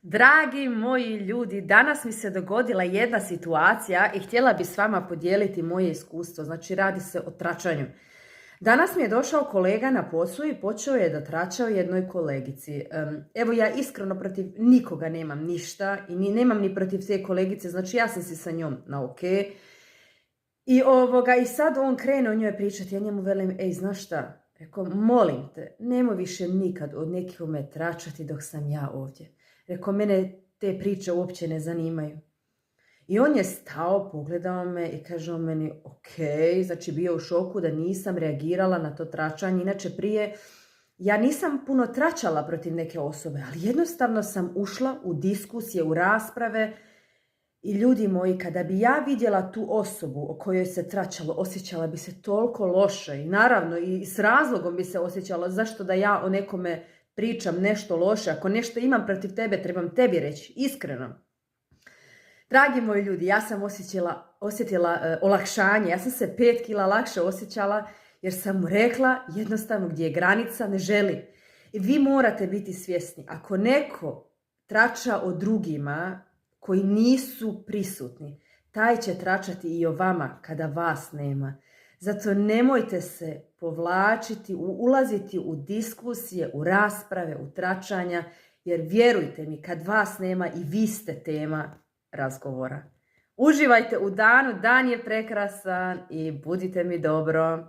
Dragi moji ljudi, danas mi se dogodila jedna situacija i htjela bi s vama podijeliti moje iskustvo. Znači, radi se o tračanju. Danas mi je došao kolega na poslu i počeo je da trača o jednoj kolegici. Evo, ja iskreno protiv nikoga nemam ništa i nemam ni protiv te kolegice, znači ja sam si sa njom na ok. I sad on krene o njoj pričati, ja njemu velim, ej, znaš šta? Rekao, molim te, nemoj više nikad od nekome tračati dok sam ja ovdje. Rekao, mene te priče uopće ne zanimaju. I on je stao, pogledao me i kaže on meni, ok, znači bio u šoku da nisam reagirala na to tračanje. Inače prije, ja nisam puno tračala protiv neke osobe, ali jednostavno sam ušla u diskusije, u rasprave. I ljudi moji, kada bi ja vidjela tu osobu o kojoj se tračalo, osjećala bi se toliko loše. I naravno, i s razlogom bi se osjećala, zašto da ja o nekome pričam nešto loše. Ako nešto imam protiv tebe, trebam tebi reći, iskreno. Dragi moji ljudi, ja sam osjetila olakšanje. Ja sam se 5 kila lakše osjećala jer sam mu rekla jednostavno gdje je granica, ne želim. I vi morate biti svjesni. Ako neko trača o drugima koji nisu prisutni, taj će tračati i o vama kada vas nema. Zato nemojte se povlačiti, ulaziti u diskusije, u rasprave, u tračanja, jer vjerujte mi, kad vas nema i vi ste tema razgovora. Uživajte u danu, dan je prekrasan i budite mi dobro.